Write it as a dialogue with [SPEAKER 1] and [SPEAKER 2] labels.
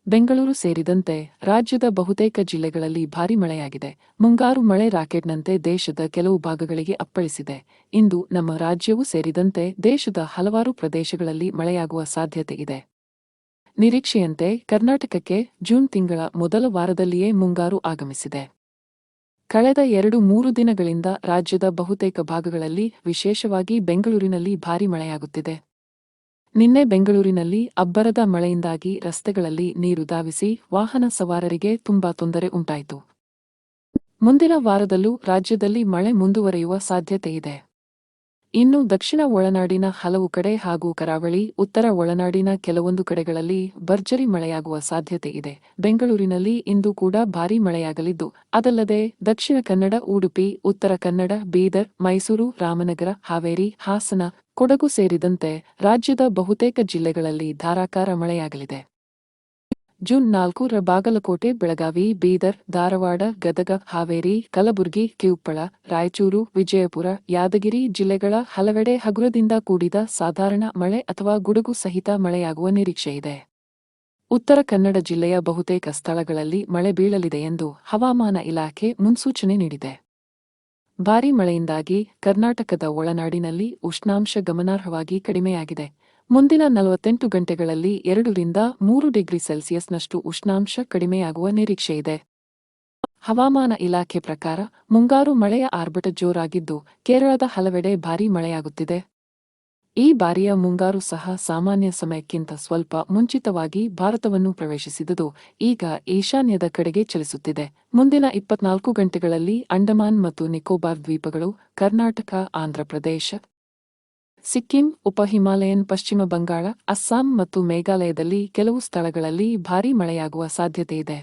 [SPEAKER 1] ಬೆಂಗಳೂರು ಸೇರಿದಂತೆ ರಾಜ್ಯದ ಬಹುತೇಕ ಜಿಲ್ಲೆಗಳಲ್ಲಿ ಭಾರೀ ಮಳೆಯಾಗಿದೆ. ಮುಂಗಾರು ಮಳೆ ರಾಕೆಟ್ನಂತೆ ದೇಶದ ಕೆಲವು ಭಾಗಗಳಿಗೆ ಅಪ್ಪಳಿಸಿದೆ. ಇಂದು ನಮ್ಮ ರಾಜ್ಯವೂ ಸೇರಿದಂತೆ ದೇಶದ ಹಲವಾರು ಪ್ರದೇಶಗಳಲ್ಲಿ ಮಳೆಯಾಗುವ ಸಾಧ್ಯತೆ ಇದೆ. ನಿರೀಕ್ಷೆಯಂತೆ ಕರ್ನಾಟಕಕ್ಕೆ ಜೂನ್ ತಿಂಗಳ ಮೊದಲ ವಾರದಲ್ಲಿಯೇ ಮುಂಗಾರು ಆಗಮಿಸಿದೆ. ಕಳೆದ 2-3 ದಿನಗಳಿಂದ ರಾಜ್ಯದ ಬಹುತೇಕ ಭಾಗಗಳಲ್ಲಿ, ವಿಶೇಷವಾಗಿ ಬೆಂಗಳೂರಿನಲ್ಲಿ ಭಾರೀ ಮಳೆಯಾಗುತ್ತಿದೆ. ನಿನ್ನೆ ಬೆಂಗಳೂರಿನಲ್ಲಿ ಅಬ್ಬರದ ಮಳೆಯಿಂದಾಗಿ ರಸ್ತೆಗಳಲ್ಲಿ ನೀರು ಧಾವಿಸಿ ವಾಹನ ಸವಾರರಿಗೆ ತುಂಬಾ ತೊಂದರೆ ಉಂಟಾಯಿತು. ಮುಂದಿನ ವಾರದಲ್ಲೂ ರಾಜ್ಯದಲ್ಲಿ ಮಳೆ ಮುಂದುವರಿಯುವ ಸಾಧ್ಯತೆಯಿದೆ. ಇನ್ನು ದಕ್ಷಿಣ ಒಳನಾಡಿನ ಹಲವು ಕಡೆ ಹಾಗೂ ಕರಾವಳಿ, ಉತ್ತರ ಒಳನಾಡಿನ ಕೆಲವೊಂದು ಕಡೆಗಳಲ್ಲಿ ಭರ್ಜರಿ ಮಳೆಯಾಗುವ ಸಾಧ್ಯತೆ ಇದೆ. ಬೆಂಗಳೂರಿನಲ್ಲಿ ಇಂದು ಕೂಡ ಭಾರೀ ಮಳೆಯಾಗಲಿದ್ದು, ಅದಲ್ಲದೆ ದಕ್ಷಿಣ ಕನ್ನಡ, ಉಡುಪಿ, ಉತ್ತರ ಕನ್ನಡ, ಬೀದರ್, ಮೈಸೂರು, ರಾಮನಗರ, ಹಾವೇರಿ, ಹಾಸನ, ಕೊಡಗು ಸೇರಿದಂತೆ ರಾಜ್ಯದ ಬಹುತೇಕ ಜಿಲ್ಲೆಗಳಲ್ಲಿ ಧಾರಾಕಾರ ಮಳೆಯಾಗಲಿದೆ. ಜೂನ್ 4 ಬಾಗಲಕೋಟೆ, ಬೆಳಗಾವಿ, ಬೀದರ್, ಧಾರವಾಡ, ಗದಗ, ಹಾವೇರಿ, ಕಲಬುರಗಿ, ಕಿವುಪ್ಪಳ, ರಾಯಚೂರು, ವಿಜಯಪುರ, ಯಾದಗಿರಿ ಜಿಲ್ಲೆಗಳ ಹಲವೆಡೆ ಹಗುರದಿಂದ ಕೂಡಿದ ಸಾಧಾರಣ ಮಳೆ ಅಥವಾ ಗುಡುಗು ಸಹಿತ ಮಳೆಯಾಗುವ ನಿರೀಕ್ಷೆಯಿದೆ. ಉತ್ತರ ಕನ್ನಡ ಜಿಲ್ಲೆಯ ಬಹುತೇಕ ಸ್ಥಳಗಳಲ್ಲಿ ಮಳೆ ಬೀಳಲಿದೆ ಎಂದು ಹವಾಮಾನ ಇಲಾಖೆ ಮುನ್ಸೂಚನೆ ನೀಡಿದೆ. ಭಾರೀ ಮಳೆಯಿಂದಾಗಿ ಕರ್ನಾಟಕದ ಒಳನಾಡಿನಲ್ಲಿ ಉಷ್ಣಾಂಶ ಗಮನಾರ್ಹವಾಗಿ ಕಡಿಮೆಯಾಗಿದೆ. ಮುಂದಿನ 48 ಗಂಟೆಗಳಲ್ಲಿ 2-3 ಡಿಗ್ರಿ ಸೆಲ್ಸಿಯಸ್ನಷ್ಟು ಉಷ್ಣಾಂಶ ಕಡಿಮೆಯಾಗುವ ನಿರೀಕ್ಷೆಯಿದೆ. ಹವಾಮಾನ ಇಲಾಖೆ ಪ್ರಕಾರ ಮುಂಗಾರು ಮಳೆಯ ಆರ್ಭಟ ಜೋರಾಗಿದ್ದು, ಕೇರಳದ ಹಲವೆಡೆ ಭಾರೀ ಮಳೆಯಾಗುತ್ತಿದೆ. ಈ ಬಾರಿಯ ಮುಂಗಾರು ಸಹ ಸಾಮಾನ್ಯ ಸಮಯಕ್ಕಿಂತ ಸ್ವಲ್ಪ ಮುಂಚಿತವಾಗಿ ಭಾರತವನ್ನು ಪ್ರವೇಶಿಸಿದ್ದು, ಈಗ ಈಶಾನ್ಯದ ಕಡೆಗೆ ಚಲಿಸುತ್ತಿದೆ. ಮುಂದಿನ 24 ಗಂಟೆಗಳಲ್ಲಿ ಅಂಡಮಾನ್ ಮತ್ತು ನಿಕೋಬಾರ್ ದ್ವೀಪಗಳು, ಕರ್ನಾಟಕ, ಆಂಧ್ರಪ್ರದೇಶ, ಸಿಕ್ಕಿಂ, ಉಪ ಹಿಮಾಲಯನ್, ಪಶ್ಚಿಮ ಬಂಗಾಳ, ಅಸ್ಸಾಂ ಮತ್ತು ಮೇಘಾಲಯದಲ್ಲಿ ಕೆಲವು ಸ್ಥಳಗಳಲ್ಲಿ ಭಾರೀ ಮಳೆಯಾಗುವ ಸಾಧ್ಯತೆಯಿದೆ.